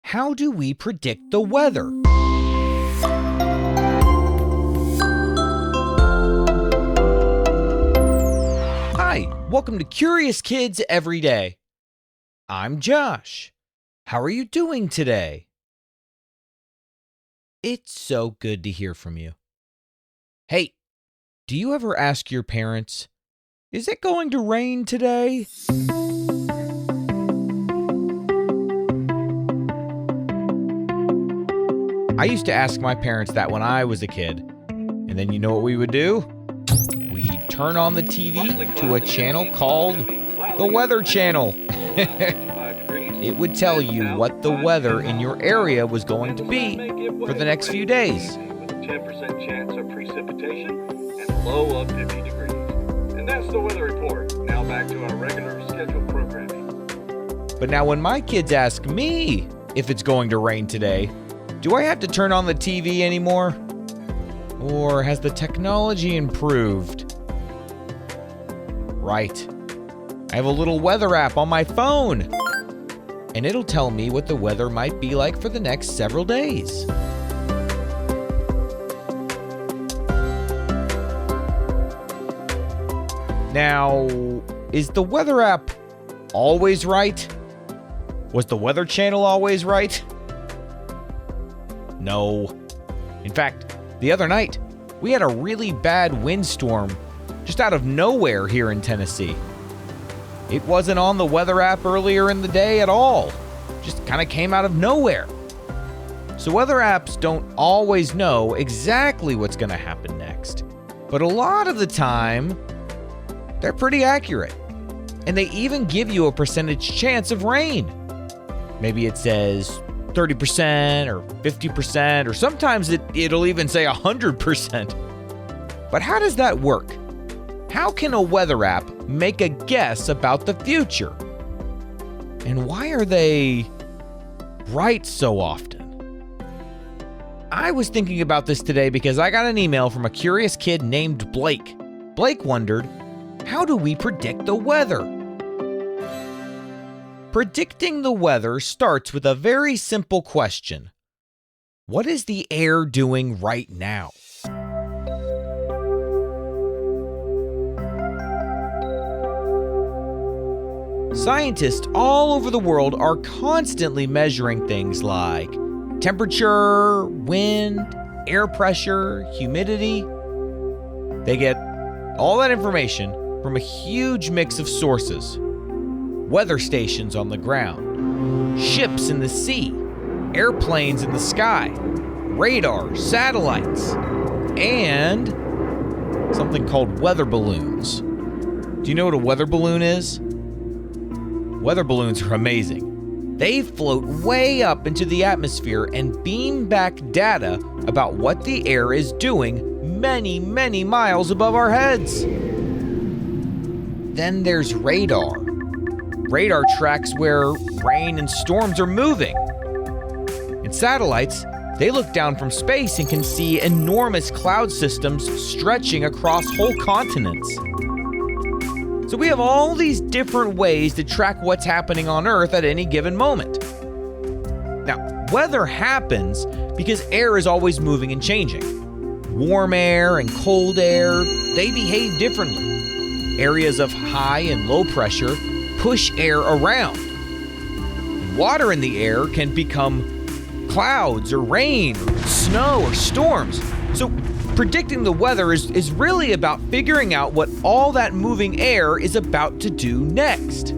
How do we predict the weather? Hi, welcome to Curious Kids Every Day. I'm Josh. How are you doing today? It's so good to hear from you. Hey, do you ever ask your parents, is it going to rain today? I used to ask my parents that when I was a kid. And then you know what we would do? We'd turn on the TV to a channel called the Weather Channel. It would tell you what the weather in your area was going to be for the next few days. With a 10% chance of precipitation and a low of 50 degrees. And that's the weather report. Now back to our regular scheduled programming. But now when my kids ask me if it's going to rain today, do I have to turn on the TV anymore? Or has the technology improved? Right. I have a little weather app on my phone. And it'll tell me what the weather might be like for the next several days. Now, is the weather app always right? Was the Weather Channel always right? No. In fact, the other night, we had a really bad windstorm just out of nowhere here in Tennessee. It wasn't on the weather app earlier in the day at all. Just kind of came out of nowhere. So weather apps don't always know exactly what's going to happen next. But a lot of the time, they're pretty accurate. And they even give you a percentage chance of rain. Maybe it says 30% or 50%, or sometimes it'll even say 100%. But how does that work? How can a weather app make a guess about the future? And why are they right so often? I was thinking about this today because I got an email from a curious kid named Blake. Blake wondered, how do we predict the weather? Predicting the weather starts with a very simple question. What is the air doing right now? Scientists all over the world are constantly measuring things like temperature, wind, air pressure, humidity. They get all that information from a huge mix of sources. Weather stations on the ground, ships in the sea, airplanes in the sky, radar, satellites, and something called weather balloons. Do you know what a weather balloon is? Weather balloons are amazing. They float way up into the atmosphere and beam back data about what the air is doing many, many miles above our heads. Then there's radar. Radar tracks where rain and storms are moving. And satellites, they look down from space and can see enormous cloud systems stretching across whole continents. So we have all these different ways to track what's happening on Earth at any given moment. Now, weather happens because air is always moving and changing. Warm air and cold air, they behave differently. Areas of high and low pressure push air around. Water in the air can become clouds or rain or snow or storms. So predicting the weather is really about figuring out what all that moving air is about to do next.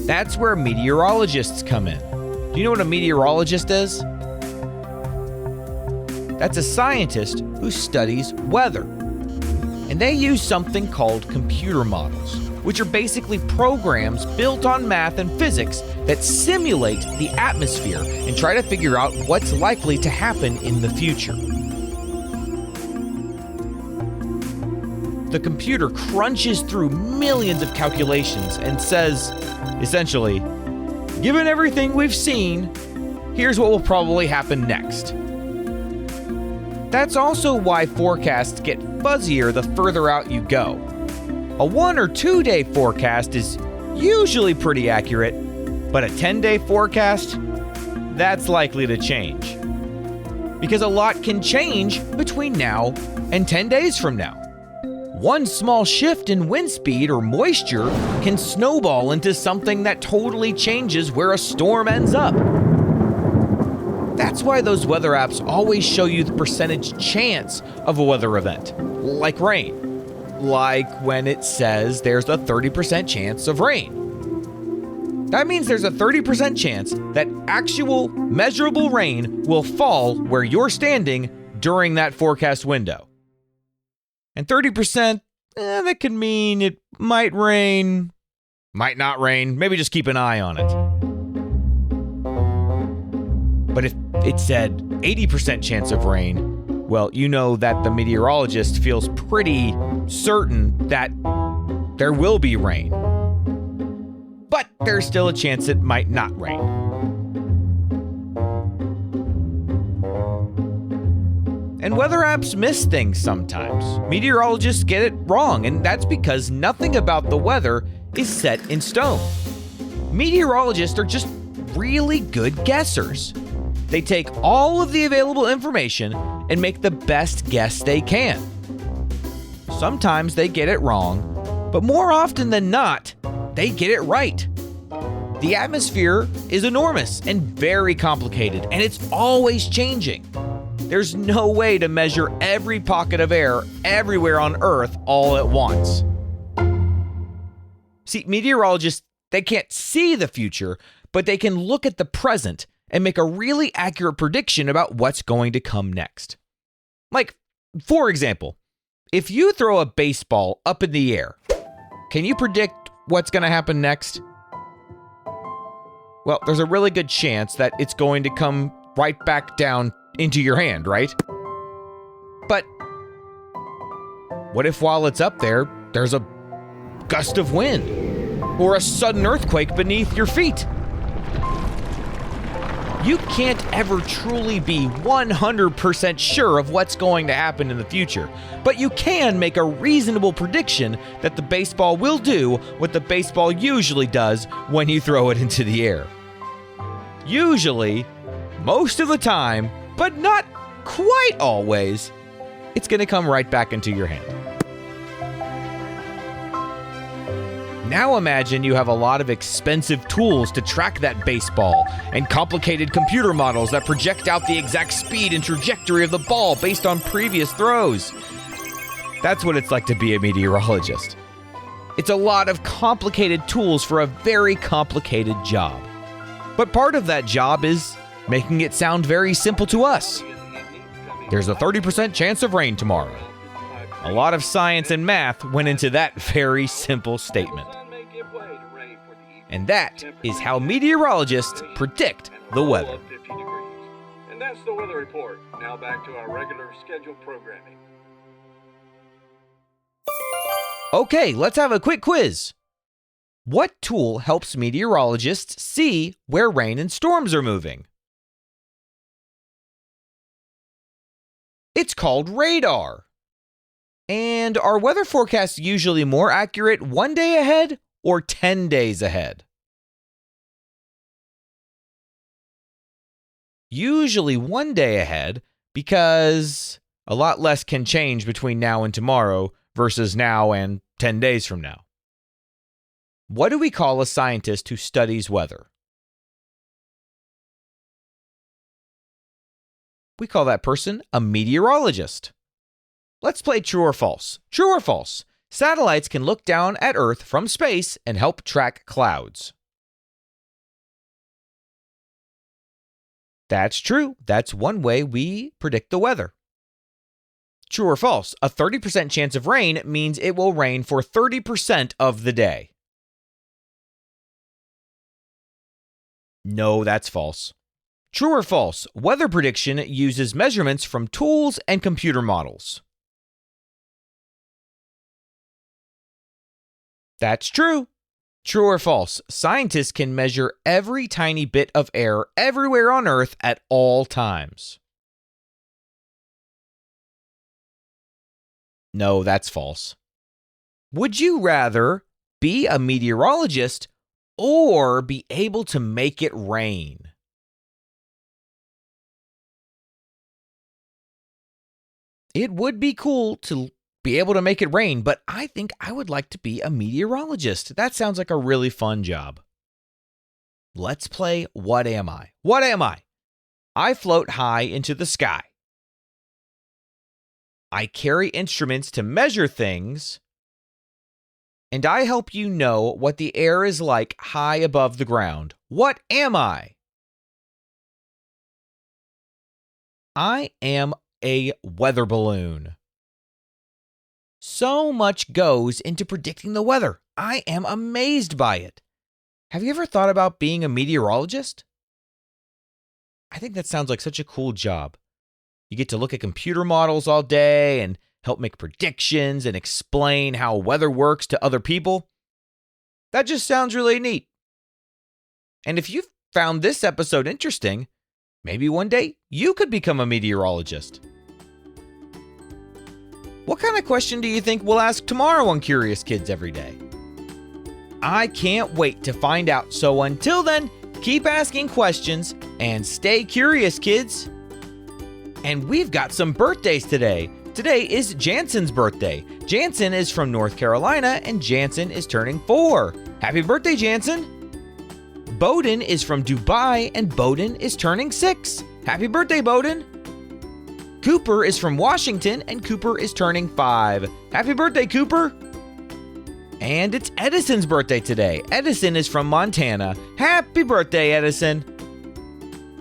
That's where meteorologists come in. Do you know what a meteorologist is? That's a scientist who studies weather. And they use something called computer models, which are basically programs built on math and physics that simulate the atmosphere and try to figure out what's likely to happen in the future. The computer crunches through millions of calculations and says, essentially, given everything we've seen, here's what will probably happen next. That's also why forecasts get fuzzier the further out you go. A 1 or 2 day forecast is usually pretty accurate, but a 10-day forecast, that's likely to change. Because a lot can change between now and 10 days from now. One small shift in wind speed or moisture can snowball into something that totally changes where a storm ends up. That's why those weather apps always show you the percentage chance of a weather event, like rain. Like when it says there's a 30% chance of rain. That means there's a 30% chance that actual measurable rain will fall where you're standing during that forecast window. And 30%, that could mean it might rain, might not rain, maybe just keep an eye on it. But if it said 80% chance of rain, well, you know that the meteorologist feels pretty certain that there will be rain. But there's still a chance it might not rain. And weather apps miss things sometimes. Meteorologists get it wrong, and that's because nothing about the weather is set in stone. Meteorologists are just really good guessers. They take all of the available information and make the best guess they can. Sometimes they get it wrong, but more often than not, they get it right. The atmosphere is enormous and very complicated, and it's always changing. There's no way to measure every pocket of air everywhere on Earth all at once. See, meteorologists, they can't see the future, but they can look at the present and make a really accurate prediction about what's going to come next. Like, for example, if you throw a baseball up in the air, can you predict what's going to happen next? Well, there's a really good chance that it's going to come right back down into your hand, right? But what if while it's up there, there's a gust of wind or a sudden earthquake beneath your feet? You can't ever truly be 100% sure of what's going to happen in the future, but you can make a reasonable prediction that the baseball will do what the baseball usually does when you throw it into the air. Usually, most of the time, but not quite always, it's going to come right back into your hand. Now imagine you have a lot of expensive tools to track that baseball and complicated computer models that project out the exact speed and trajectory of the ball based on previous throws. That's what it's like to be a meteorologist. It's a lot of complicated tools for a very complicated job. But part of that job is making it sound very simple to us. There's a 30% chance of rain tomorrow. A lot of science and math went into that very simple statement. And that is how meteorologists predict the weather. And that's the weather report. Now back to our regular scheduled programming. Okay, let's have a quick quiz. What tool helps meteorologists see where rain and storms are moving? It's called radar. And are weather forecasts usually more accurate 1 day ahead or 10 days ahead? Usually 1 day ahead, because a lot less can change between now and tomorrow versus now and 10 days from now. What do we call a scientist who studies weather? We call that person a meteorologist. Let's play true or false. True or false? Satellites can look down at Earth from space and help track clouds. That's true. That's one way we predict the weather. True or false? A 30% chance of rain means it will rain for 30% of the day. No, that's false. True or false? Weather prediction uses measurements from tools and computer models. That's true. True or false? Scientists can measure every tiny bit of air everywhere on Earth at all times. No, that's false. Would you rather be a meteorologist or be able to make it rain? It would be cool to be able to make it rain, but I think I would like to be a meteorologist. That sounds like a really fun job. Let's play What Am I? What am I? I float high into the sky. I carry instruments to measure things, and I help you know what the air is like high above the ground. What am I? I am a weather balloon. So much goes into predicting the weather. I am amazed by it. Have you ever thought about being a meteorologist? I think that sounds like such a cool job. You get to look at computer models all day and help make predictions and explain how weather works to other people. That just sounds really neat. And if you've found this episode interesting, maybe one day you could become a meteorologist. What kind of question do you think we'll ask tomorrow on Curious Kids Every Day? I can't wait to find out. So until then, keep asking questions and stay curious, kids. And we've got some birthdays today. Today is Jansen's birthday. Jansen is from North Carolina and Jansen is turning 4. Happy birthday, Jansen. Bowden is from Dubai and Bowden is turning 6. Happy birthday, Bowden. Cooper is from Washington and Cooper is turning 5. Happy birthday, Cooper. And it's Edison's birthday today. Edison is from Montana. Happy birthday, Edison.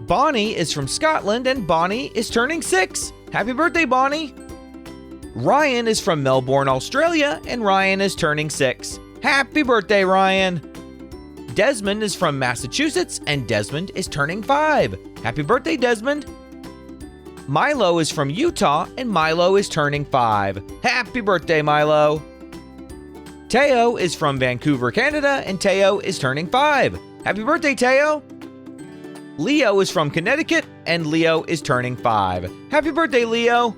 Bonnie is from Scotland and Bonnie is turning 6. Happy birthday, Bonnie. Ryan is from Melbourne, Australia, and Ryan is turning 6. Happy birthday, Ryan. Desmond is from Massachusetts and Desmond is turning 5. Happy birthday, Desmond. Milo is from Utah and Milo is turning 5. Happy birthday, Milo. Teo is from Vancouver, Canada, and Teo is turning 5. Happy birthday, Teo. Leo is from Connecticut and Leo is turning 5. Happy birthday, Leo.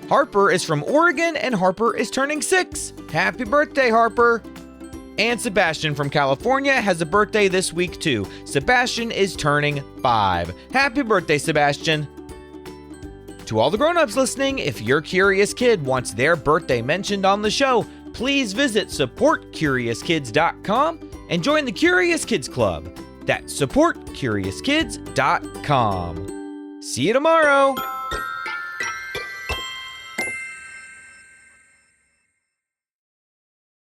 Harper is from Oregon and Harper is turning 6. Happy birthday, Harper. And Sebastian from California has a birthday this week too. Sebastian is turning 5. Happy birthday, Sebastian. To all the grown-ups listening, if your curious kid wants their birthday mentioned on the show, please visit supportcuriouskids.com and join the Curious Kids Club. That's supportcuriouskids.com. See you tomorrow.